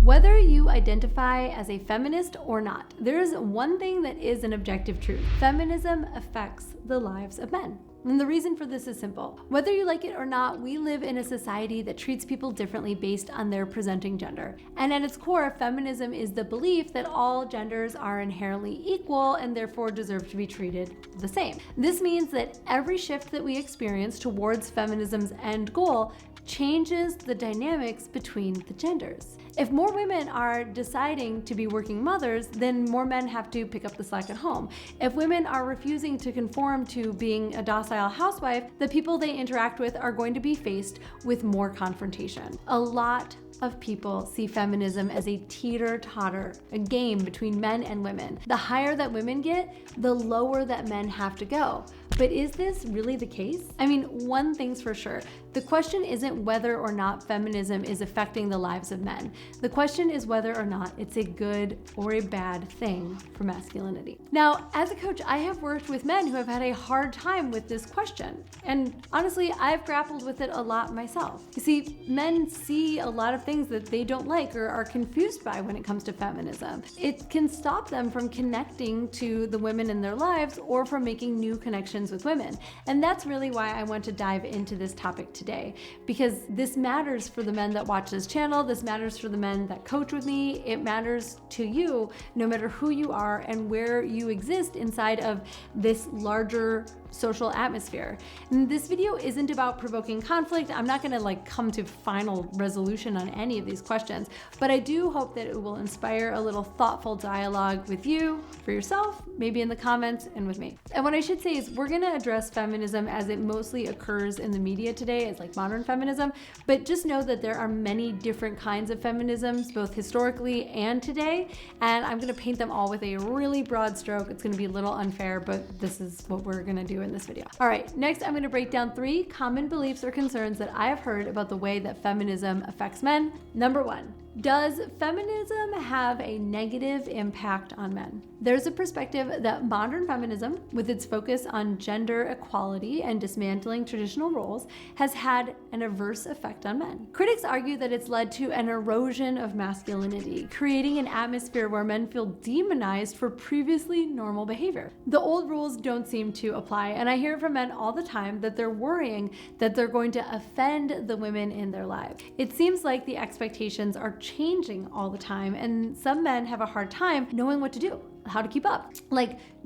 Whether you identify as a feminist or not, there is one thing that is an objective truth. Feminism affects the lives of men. And the reason for this is simple. Whether you like it or not, we live in a society that treats people differently based on their presenting gender. And at its core, feminism is the belief that all genders are inherently equal and therefore deserve to be treated the same. This means that every shift that we experience towards feminism's end goal changes the dynamics between the genders. If more women are deciding to be working mothers, then more men have to pick up the slack at home. If women are refusing to conform to being a docile housewife, the people they interact with are going to be faced with more confrontation. A lot of people see feminism as a teeter-totter, a game between men and women. The higher that women get, the lower that men have to go. But is this really the case? I mean, one thing's for sure. The question isn't whether or not feminism is affecting the lives of men. The question is whether or not it's a good or a bad thing for masculinity. Now, as a coach, I have worked with men who have had a hard time with this question. And honestly, I've grappled with it a lot myself. You see, men see a lot of things that they don't like or are confused by when it comes to feminism. It can stop them from connecting to the women in their lives or from making new connections with women. And that's really why I want to dive into this topic today, because this matters for the men that watch this channel. This matters for the men that coach with me. It matters to you, no matter who you are and where you exist inside of this larger social atmosphere. And this video isn't about provoking conflict. I'm not gonna come to final resolution on any of these questions, but I do hope that it will inspire a little thoughtful dialogue with you, for yourself, maybe in the comments, and with me. And what I should say is we're gonna address feminism as it mostly occurs in the media today, as modern feminism, but just know that there are many different kinds of feminisms, both historically and today, and I'm gonna paint them all with a really broad stroke. It's gonna be a little unfair, but this is what we're gonna do in this video. All right, next I'm gonna break down 3 common beliefs or concerns that I have heard about the way that feminism affects men. Number 1, does feminism have a negative impact on men? There's a perspective that modern feminism, with its focus on gender equality and dismantling traditional roles, has had an adverse effect on men. Critics argue that it's led to an erosion of masculinity, creating an atmosphere where men feel demonized for previously normal behavior. The old rules don't seem to apply, and I hear it from men all the time that they're worrying that they're going to offend the women in their lives. It seems like the expectations are changing all the time, and some men have a hard time knowing what to do, how to keep up.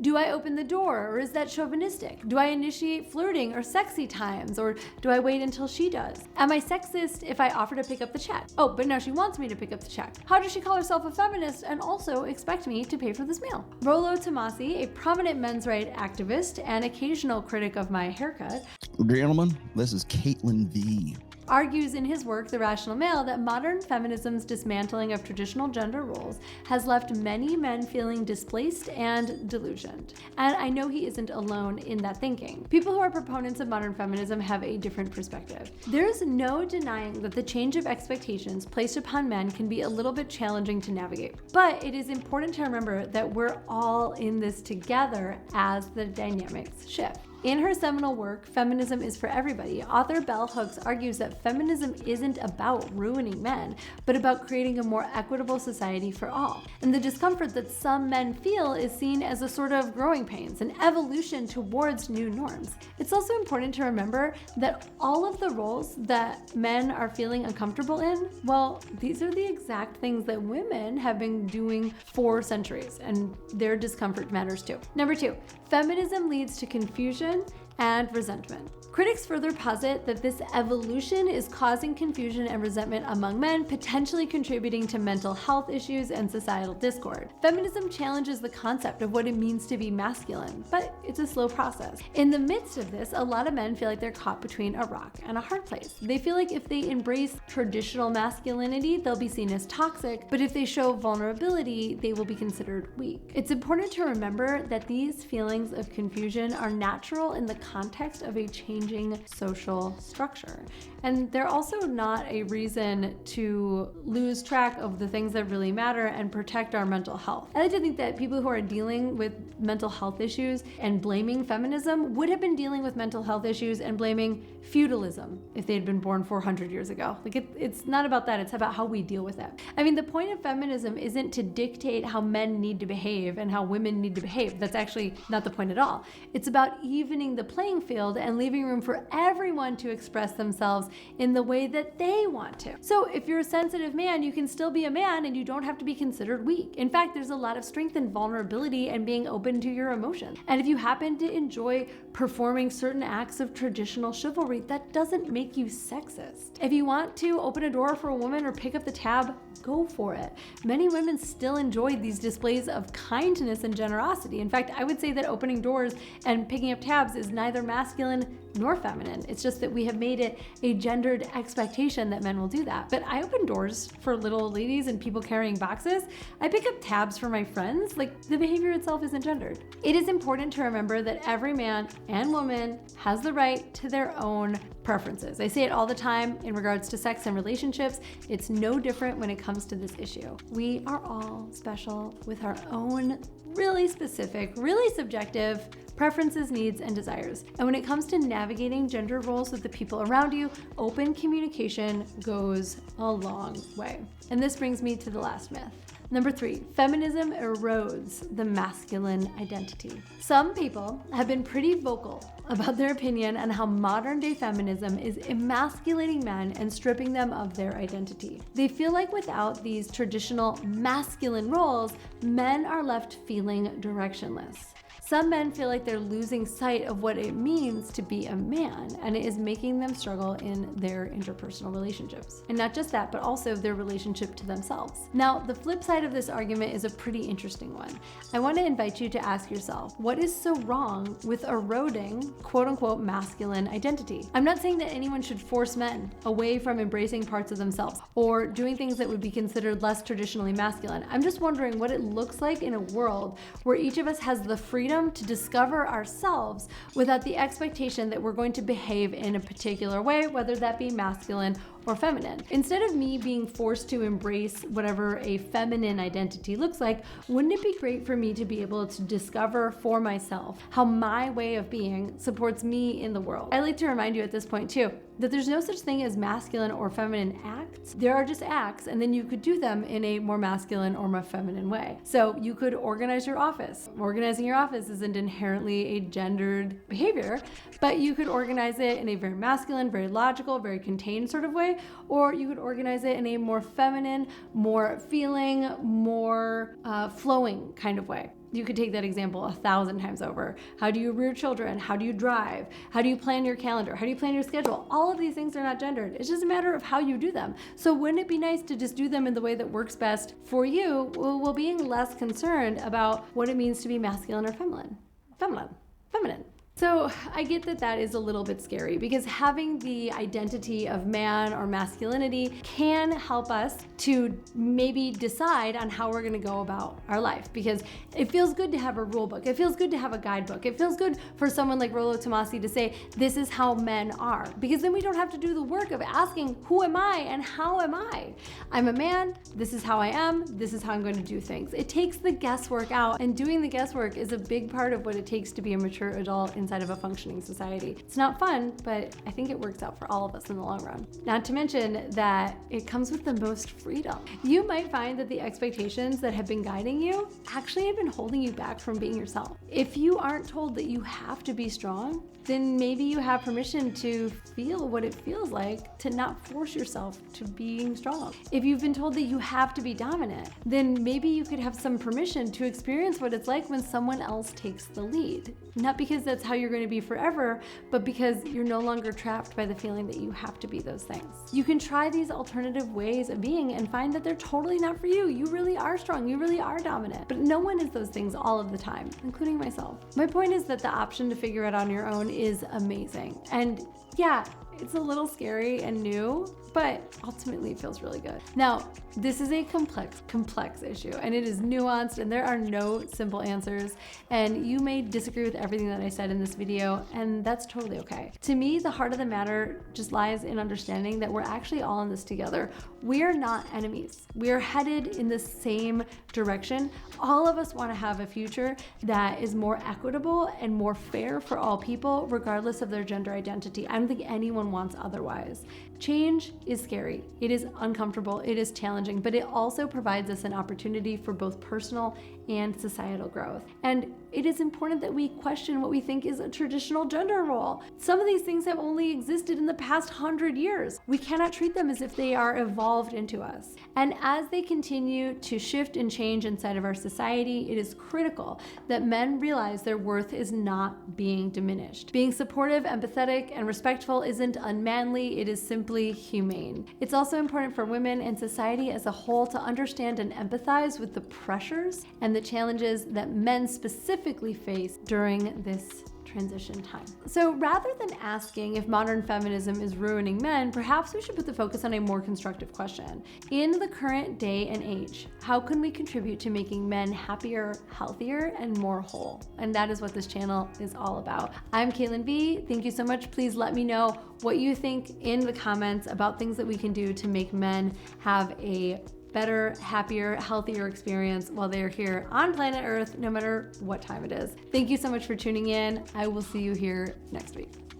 Do I open the door, or is that chauvinistic? Do I initiate flirting or sexy times, or do I wait until she does? Am I sexist if I offer to pick up the check? Oh, but now she wants me to pick up the check. How does she call herself a feminist and also expect me to pay for this meal? Rollo Tomasi, a prominent men's rights activist and occasional critic of my haircut, Gentlemen, this is Caitlin V. argues in his work, The Rational Male, that modern feminism's dismantling of traditional gender roles has left many men feeling displaced and delusioned. And I know he isn't alone in that thinking. People who are proponents of modern feminism have a different perspective. There's no denying that the change of expectations placed upon men can be a little bit challenging to navigate. But it is important to remember that we're all in this together as the dynamics shift. In her seminal work, Feminism is for Everybody, author Bell Hooks argues that feminism isn't about ruining men, but about creating a more equitable society for all. And the discomfort that some men feel is seen as a sort of growing pains, an evolution towards new norms. It's also important to remember that all of the roles that men are feeling uncomfortable in, well, these are the exact things that women have been doing for centuries, and their discomfort matters too. Number 2, feminism leads to confusion and resentment. Critics further posit that this evolution is causing confusion and resentment among men, potentially contributing to mental health issues and societal discord. Feminism challenges the concept of what it means to be masculine, but it's a slow process. In the midst of this, a lot of men feel like they're caught between a rock and a hard place. They feel like if they embrace traditional masculinity, they'll be seen as toxic, but if they show vulnerability, they will be considered weak. It's important to remember that these feelings of confusion are natural in the context of a change changing social structure. And they're also not a reason to lose track of the things that really matter and protect our mental health. I like to think that people who are dealing with mental health issues and blaming feminism would have been dealing with mental health issues and blaming feudalism if they had been born 400 years ago. Like it's not about that, it's about how we deal with it. I mean, the point of feminism isn't to dictate how men need to behave and how women need to behave. That's actually not the point at all. It's about evening the playing field and leaving room for everyone to express themselves in the way that they want to. So if you're a sensitive man, you can still be a man and you don't have to be considered weak. In fact, there's a lot of strength in vulnerability and being open to your emotions. And if you happen to enjoy performing certain acts of traditional chivalry, that doesn't make you sexist. If you want to open a door for a woman or pick up the tab, go for it. Many women still enjoy these displays of kindness and generosity. In fact, I would say that opening doors and picking up tabs is neither masculine nor feminine. It's just that we have made it a gendered expectation that men will do that. But I open doors for little old ladies and people carrying boxes. I pick up tabs for my friends. Like, the behavior itself isn't gendered. It is important to remember that every man and woman has the right to their own preferences. I say it all the time in regards to sex and relationships. It's no different when it comes to this issue. We are all special with our own really specific, really subjective preferences, needs, and desires. And when it comes to navigating gender roles with the people around you, open communication goes a long way. And this brings me to the last myth. Number 3, feminism erodes the masculine identity. Some people have been pretty vocal about their opinion on how modern day feminism is emasculating men and stripping them of their identity. They feel like without these traditional masculine roles, men are left feeling directionless. Some men feel like they're losing sight of what it means to be a man, and it is making them struggle in their interpersonal relationships. And not just that, but also their relationship to themselves. Now, the flip side of this argument is a pretty interesting one. I want to invite you to ask yourself, what is so wrong with eroding quote unquote masculine identity? I'm not saying that anyone should force men away from embracing parts of themselves or doing things that would be considered less traditionally masculine. I'm just wondering what it looks like in a world where each of us has the freedom to discover ourselves without the expectation that we're going to behave in a particular way, whether that be masculine or feminine. Instead of me being forced to embrace whatever a feminine identity looks like, wouldn't it be great for me to be able to discover for myself how my way of being supports me in the world? I like to remind you at this point too, that there's no such thing as masculine or feminine acts. There are just acts, and then you could do them in a more masculine or more feminine way. So you could organize your office. Organizing your office isn't inherently a gendered behavior, but you could organize it in a very masculine, very logical, very contained sort of way, or you could organize it in a more feminine, more feeling, more flowing kind of way. You could take that example 1,000 times over. How do you rear children? How do you drive? How do you plan your calendar? How do you plan your schedule? All of these things are not gendered. It's just a matter of how you do them. So wouldn't it be nice to just do them in the way that works best for you, while being less concerned about what it means to be masculine or feminine? Feminine. So I get that that is a little bit scary, because having the identity of man or masculinity can help us to maybe decide on how we're going to go about our life, because it feels good to have a rule book. It feels good to have a guidebook. It feels good for someone like Rollo Tomassi to say, this is how men are, because then we don't have to do the work of asking, who am I and how am I? I'm a man. This is how I am. This is how I'm going to do things. It takes the guesswork out, and doing the guesswork is a big part of what it takes to be a mature adult inside of a functioning society. It's not fun, but I think it works out for all of us in the long run. Not to mention that it comes with the most freedom. You might find that the expectations that have been guiding you actually have been holding you back from being yourself. If you aren't told that you have to be strong, then maybe you have permission to feel what it feels like to not force yourself to being strong. If you've been told that you have to be dominant, then maybe you could have some permission to experience what it's like when someone else takes the lead. Not because that's how you're going to be forever, but because you're no longer trapped by the feeling that you have to be those things. You can try these alternative ways of being and find that they're totally not for you. You really are strong. You really are dominant. But no one is those things all of the time, including myself. My point is that the option to figure it out on your own is amazing. And yeah, it's a little scary and new, but ultimately it feels really good. Now, this is a complex issue, and it is nuanced, and there are no simple answers, and you may disagree with everything that I said in this video, and that's totally okay. To me, the heart of the matter just lies in understanding that we're actually all in this together. We're not enemies. We're headed in the same direction. All of us want to have a future that is more equitable and more fair for all people, regardless of their gender identity. I don't think anyone wants otherwise. Change is scary. It is uncomfortable. It is challenging, but it also provides us an opportunity for both personal and societal growth. And it is important that we question what we think is a traditional gender role. Some of these things have only existed in the past 100 years. We cannot treat them as if they are evolved into us. And as they continue to shift and change inside of our society, it is critical that men realize their worth is not being diminished. Being supportive, empathetic, and respectful isn't unmanly, it is simply humane. It's also important for women and society as a whole to understand and empathize with the pressures and the challenges that men specifically face during this transition time. So rather than asking if modern feminism is ruining men, perhaps we should put the focus on a more constructive question. In the current day and age, how can we contribute to making men happier, healthier, and more whole? And that is what this channel is all about. I'm Caitlin V. Thank you so much. Please let me know what you think in the comments about things that we can do to make men have a better, happier, healthier experience while they're here on planet Earth, no matter what time it is. Thank you so much for tuning in. I will see you here next week.